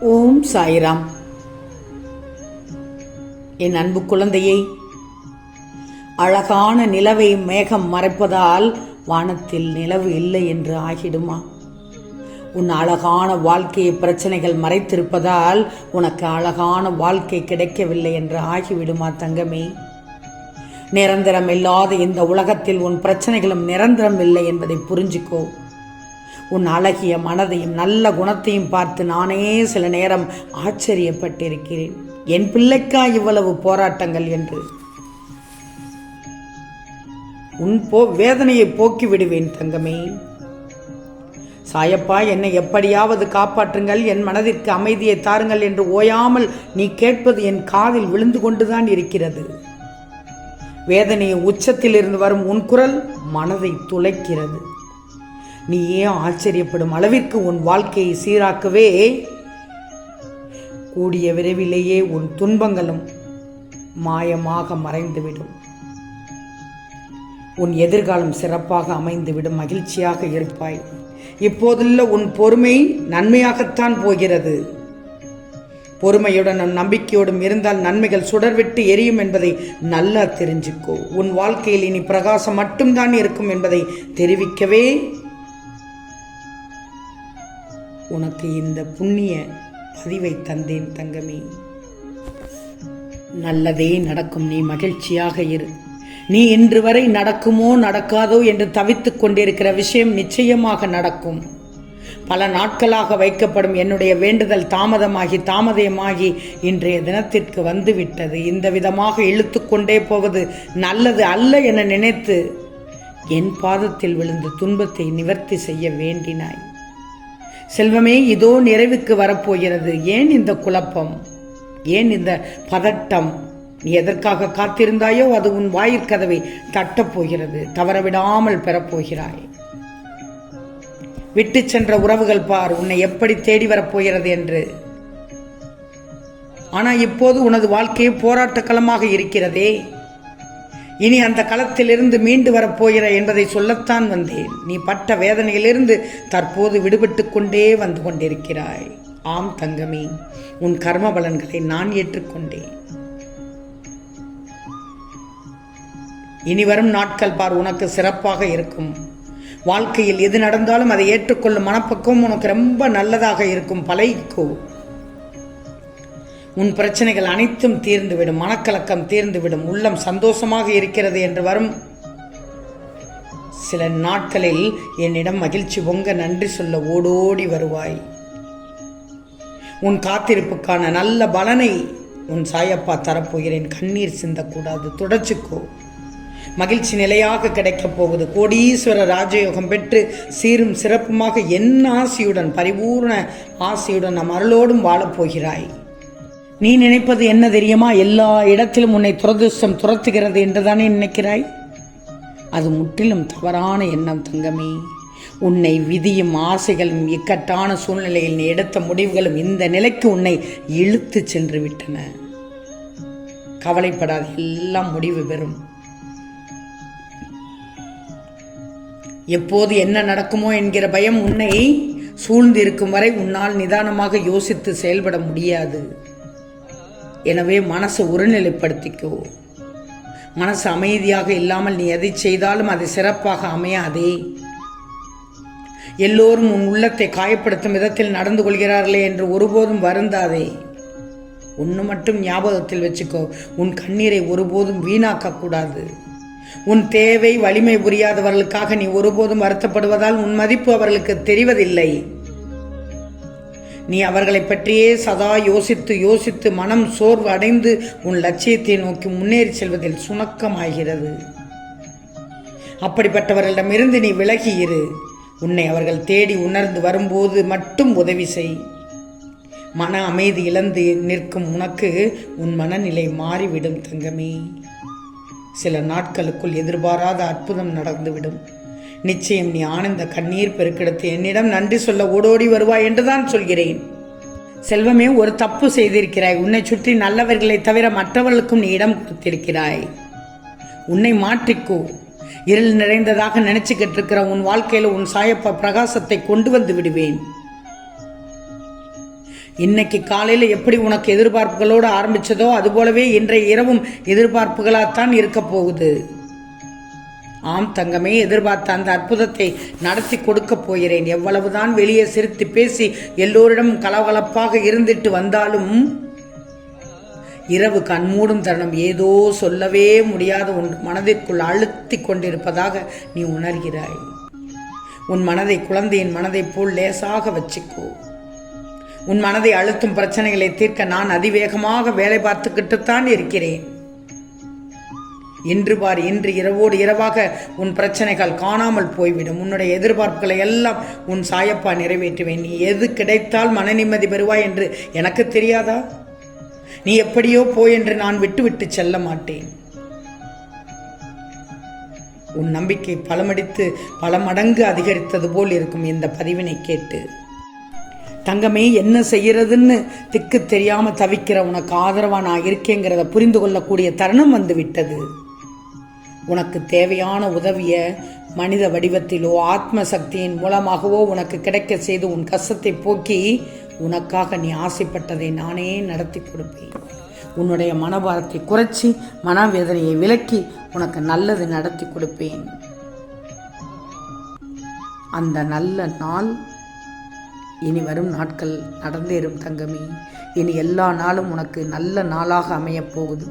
ஓம் சாய்ராம். என் அன்பு குழந்தையை, அழகான நிலவை மேகம் மறைப்பதால் வானத்தில் நிலவு இல்லை என்று ஆகிடுமா? உன் அழகான வாழ்க்கையை பிரச்சனைகள் மறைத்திருப்பதால் உனக்கு அழகான வாழ்க்கை கிடைக்கவில்லை என்று ஆகிவிடுமா தங்கமே? நிரந்தரம் இல்லாத இந்த உலகத்தில் உன் பிரச்சனைகளும் நிரந்தரம் இல்லை என்பதை புரிஞ்சுக்கோ. உன் அழகிய மனதையும் நல்ல குணத்தையும் பார்த்து நானே சில நேரம் ஆச்சரியப்பட்டிருக்கிறேன். என் பிள்ளைக்கா இவ்வளவு போராட்டங்கள் என்று. உன் வேதனையை போக்கி விடுவேன் தங்கமே. சாயப்பா, என்னை எப்படியாவது காப்பாற்றுங்கள், என் மனதிற்கு அமைதியை தாருங்கள் என்று ஓயாமல் நீ கேட்பது என் காதில் விழுந்து கொண்டுதான் இருக்கிறது. வேதனையை உச்சத்தில் இருந்து வரும் உன் குரல் மனதை துளைக்கிறது. நீ ஏன் ஆச்சரியப்படும் அளவிற்கு உன் வாழ்க்கையை சீராக்கவே கூடிய விரைவிலேயே உன் துன்பங்களும் மாயமாக மறைந்துவிடும். உன் எதிர்காலம் சிறப்பாக அமைந்துவிடும். மகிழ்ச்சியாக இருப்பாய். இப்போதுள்ள உன் பொறுமை நன்மையாகத்தான் போகிறது. பொறுமையுடன் நம்பிக்கையோடும் இருந்தால் நன்மைகள் சுடர்விட்டு எரியும் என்பதை நல்லா தெரிஞ்சுக்கோ. உன் வாழ்க்கையில் இனி பிரகாசம் மட்டும்தான் இருக்கும் என்பதை தெரிவிக்கவே உனக்கு இந்த புண்ணிய பதிவை தந்தேன் தங்கமே. நல்லதே நடக்கும். நீ மகிழ்ச்சியாக இரு. நீ இன்று வரை நடக்குமோ நடக்காதோ என்று தவித்துக் கொண்டிருக்கிற விஷயம் நிச்சயமாக நடக்கும். பல நாட்களாக வைக்கப்படும் என்னுடைய வேண்டுதல் தாமதமாகி இன்றைய தினத்திற்கு வந்துவிட்டது. இந்த விதமாக இழுத்து கொண்டே போவது நல்லது அல்ல என நினைத்து என் பாதத்தில் விழுந்து துன்பத்தை நிவர்த்தி செய்ய வேண்டினாய். செல்வமே, இதோ நிறைவுக்கு வரப்போகிறது. ஏன் இந்த குழப்பம்? ஏன் இந்த பதட்டம்? நீ எதற்காக காத்திருந்தாயோ அது உன் வாயிற்கதவை தட்டப்போகிறது. தவறவிடாமல் பெறப்போகிறாய். விட்டு சென்ற உறவுகள் பார் உன்னை எப்படி தேடி வரப்போகிறது என்று. ஆனால் இப்போது உனது வாழ்க்கையை போராட்ட களமாக இருக்கிறதே. இனி அந்த களத்திலிருந்து மீண்டு வரப்போகிற என்பதை சொல்லத்தான் வந்தேன். நீ பட்ட வேதனையிலிருந்து தற்போது விடுபட்டு கொண்டே வந்து கொண்டிருக்கிறாய். ஆம் தங்கமே, உன் கர்ம பலன்களை நான் ஏற்றுக்கொண்டேன். இனி வரும் நாட்கள் பார் உனக்கு சிறப்பாக இருக்கும். வாழ்க்கையில் எது நடந்தாலும் அதை ஏற்றுக்கொள்ளும் மனப்பக்குவம் உனக்கு ரொம்ப நல்லதாக இருக்கும். பழகிக்கோ. உன் பிரச்சனைகள் அனைத்தும் தீர்ந்துவிடும். மனக்கலக்கம் தீர்ந்துவிடும். உள்ளம் சந்தோஷமாக இருக்கிறது என்று வரும் சில நாட்களில் என்னிடம் மகிழ்ச்சி பொங்க நன்றி சொல்ல ஓடோடி வருவாய். உன் காத்திருப்புக்கான நல்ல பலனை உன் சாயப்பா தரப்போகிறேன். கண்ணீர் சிந்தக்கூடாது. தொடர்ச்சிக்கோ. மகிழ்ச்சி நிலையாக கிடைக்கப் போகுது. கோடீஸ்வர ராஜயோகம் பெற்று சீரும் சிறப்புமாக என் ஆசியுடன், பரிபூர்ண ஆசியுடன் நம் அருளோடும் வாழப்போகிறாய். நீ நினைப்பது என்ன தெரியுமா? எல்லா இடத்திலும் உன்னை துரதிர்ஷ்டம் துரத்துகிறது என்றுதானே நினைக்கிறாய்? அது முற்றிலும் தவறான எண்ணம் தங்கமே. உன்னை விதியும் ஆசைகளும் இக்கட்டான சூழ்நிலையில் நீ எடுத்த முடிவுகளும் இந்த நிலைக்கு உன்னை இழுத்து சென்று விட்டன. கவலைப்படாது, எல்லாம் முடிவு பெறும். எப்போது என்ன நடக்குமோ என்கிற பயம் உன்னை சூழ்ந்திருக்கும் வரை உன்னால் நிதானமாக யோசித்து செயல்பட முடியாது. எனவே மனசை ஒருநிலைப்படுத்திக்கோ. மனசு அமைதியாக இல்லாமல் நீ எதை செய்தாலும் அது சிறப்பாக அமையாதே. எல்லோரும் உன் உள்ளத்தை காயப்படுத்தும் விதத்தில் நடந்து கொள்கிறார்களே என்று ஒருபோதும் வருந்தாதே. ஒன்று மட்டும் ஞாபகத்தில் வச்சுக்கோ, உன் கண்ணீரை ஒருபோதும் வீணாக்கக்கூடாது. உன் தேவை வலிமை புரியாதவர்களுக்காக நீ ஒருபோதும் வருத்தப்படுவதால் உன் மதிப்பு அவர்களுக்கு தெரிவதில்லை. நீ அவர்களை பற்றியே சதா யோசித்து மனம் சோர்வு அடைந்து உன் லட்சியத்தை நோக்கி முன்னேறி செல்வதில் சுணக்கமாகிறது. அப்படிப்பட்டவர்களிடமிருந்து நீ விலகி இரு. உன்னை அவர்கள் தேடி உணர்ந்து வரும்போது மட்டும் உதவி செய். மன அமைதி இழந்து நிற்கும் உனக்கு உன் மனநிலை மாறிவிடும் தங்கமே. சில நாட்களுக்குள் எதிர்பாராத அற்புதம் நடந்துவிடும். நிச்சயம் நீ ஆனந்த கண்ணீர் பெருக்கெடுத்து என்னிடம் நன்றி சொல்ல ஓடோடி வருவாய் என்றுதான் சொல்கிறேன். செல்வமே, ஒரு தப்பு செய்திருக்கிறாய். உன்னை சுற்றி நல்லவர்களை தவிர மற்றவர்களுக்கும் நீ இடம் கொடுத்திருக்கிறாய். உன்னை மாற்றிக்கோ. இருள் நிறைந்ததாக நினைச்சுக்கிட்டு இருக்கிற உன் வாழ்க்கையில் உன் சாயப்பா பிரகாசத்தை கொண்டு வந்து விடுவேன். இன்னைக்கு காலையில் எப்படி உனக்கு எதிர்பார்ப்புகளோடு ஆரம்பிச்சதோ அதுபோலவே இன்றைய இரவும் எதிர்பார்ப்புகளாகத்தான் இருக்க போகுது. ஆம் தங்கமே, எதிர்பார்த்த அந்த அற்புதத்தை நடத்தி கொடுக்க போகிறேன். எவ்வளவுதான் வெளியே சிரித்து பேசி எல்லோரிடம் கலகலப்பாக இருந்துட்டு வந்தாலும் இரவு கண்மூடும் தருணம் ஏதோ சொல்லவே முடியாத ஒன்று மனதிற்குள் அழுத்தி கொண்டிருப்பதாக நீ உணர்கிறாய். உன் மனதை குழந்தையின் மனதைப் போல் லேசாக வச்சுக்கோ. உன் மனதை அழுத்தும் பிரச்சனைகளை தீர்க்க நான் அதிவேகமாக வேலை பார்த்துக்கிட்டுத்தான் இருக்கிறேன். இன்று பார், இன்று இரவோடு இரவாக உன் பிரச்சனைகள் காணாமல் போய்விடும். உன்னுடைய எதிர்பார்ப்புகளை எல்லாம் உன் சாயப்பா நிறைவேற்றுவேன். நீ எது கிடைத்தால் மன நிம்மதி பெறுவாய் என்று எனக்கு தெரியாதா? நீ எப்படியோ போய் என்று நான் விட்டு செல்ல மாட்டேன். உன் நம்பிக்கை பலமடித்து பல மடங்கு அதிகரித்தது போல் இருக்கும் இந்த பதிவினை கேட்டு. தங்கமே, என்ன செய்யறதுன்னு திக்கு தெரியாம தவிக்கிற உனக்கு ஆதரவா நான் இருக்கேங்கிறத புரிந்து கொள்ளக்கூடிய தருணம் வந்து விட்டது. உனக்கு தேவையான உதவிய மனித வடிவத்திலோ ஆத்ம சக்தியின் மூலமாகவோ உனக்கு கிடைக்க செய்து உன் கஷ்டத்தை போக்கி உனக்காக நீ ஆசைப்பட்டதை நானே நடத்தி கொடுப்பேன். உன்னுடைய மனபாரத்தை குறைச்சி மனவேதனையை விலக்கி உனக்கு நல்லது நடத்தி கொடுப்பேன். அந்த நல்ல நாள் இனி வரும் நாட்கள் நடந்தேறும் தங்கமே. இனி எல்லா நாளும் உனக்கு நல்ல நாளாக அமையப் போகுது.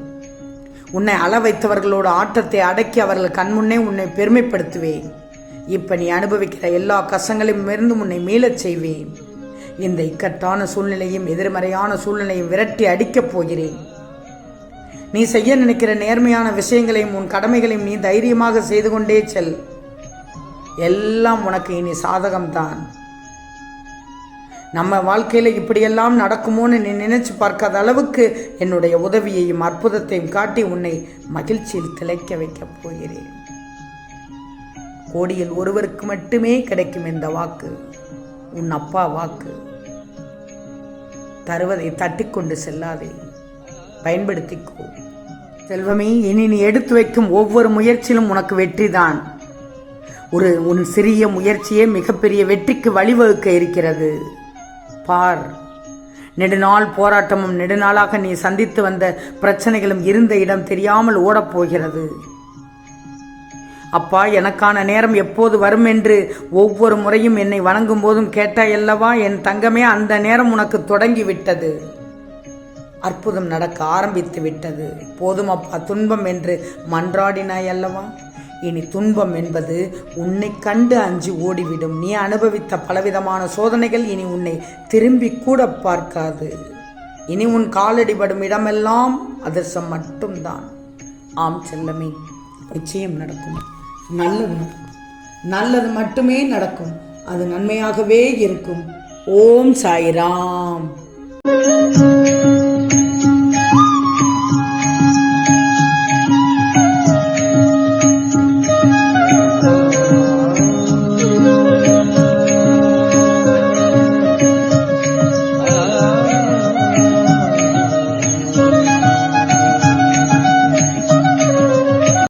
உன்னை அள வைத்தவர்களோட ஆட்டத்தை அடக்கி அவர்கள் கண்முன்னே உன்னை பெருமைப்படுத்துவேன். இப்போ நீ அனுபவிக்கிற எல்லா கஷ்டங்களையும் இருந்து உன்னை மீளச் செய்வேன். இந்த இக்கட்டான சூழ்நிலையும் எதிர்மறையான சூழ்நிலையும் விரட்டி அடிக்கப் போகிறேன். நீ செய்ய நினைக்கிற நேர்மையான விஷயங்களையும் உன் கடமைகளையும் நீ தைரியமாக செய்து கொண்டே செல். எல்லாம் உனக்கு இனி சாதகம்தான். நம்ம வாழ்க்கையில் இப்படியெல்லாம் நடக்குமோன்னு நீ நினைச்சு பார்க்காத அளவுக்கு என்னுடைய உதவியையும் அற்புதத்தையும் காட்டி உன்னை மகிழ்ச்சியில் திளைக்க வைக்கப் போகிறேன். கோடியில் ஒருவருக்கு மட்டுமே கிடைக்கும் இந்த வாக்கு, உன் அப்பா வாக்கு. தருவதை தட்டிக்கொண்டு செல்லாதே, பயன்படுத்திக்கோ செல்வமே. இனி நீ எடுத்து வைக்கும் ஒவ்வொரு முயற்சியிலும் உனக்கு வெற்றிதான். உன் சிறிய முயற்சியே மிகப்பெரிய வெற்றிக்கு வழிவகுக்க இருக்கிறது. பார், நெடுநாள் போராட்டமும் நெடுநாளாக நீ சந்தித்து வந்த பிரச்சனைகளும் இருந்த இடம் தெரியாமல் ஓடப்போகிறது. அப்பா, எனக்கான நேரம் எப்போது வரும் என்று ஒவ்வொரு முறையும் என்னை வணங்கும் போதும் கேட்டாயல்லவா என் தங்கமே, அந்த நேரம் உனக்கு தொடங்கி விட்டது. அற்புதம் நடக்க ஆரம்பித்து விட்டது. போதும் அப்பா, துன்பம் என்று மன்றாடினாய் அல்லவா? இனி துன்பம் என்பது உன்னை கண்டு அஞ்சி ஓடிவிடும். நீ அனுபவித்த பலவிதமான சோதனைகள் இனி உன்னை திரும்பி கூட பார்க்காது. இனி உன் காலடிபடும் இடமெல்லாம் அதிர்ஷ்டம் மட்டும்தான். ஆம் செல்லமே, நிச்சயம் நடக்கும். நல்லது நடக்கும். நல்லது மட்டுமே நடக்கும். அது நன்மையாகவே இருக்கும். ஓம் சாய்ராம்.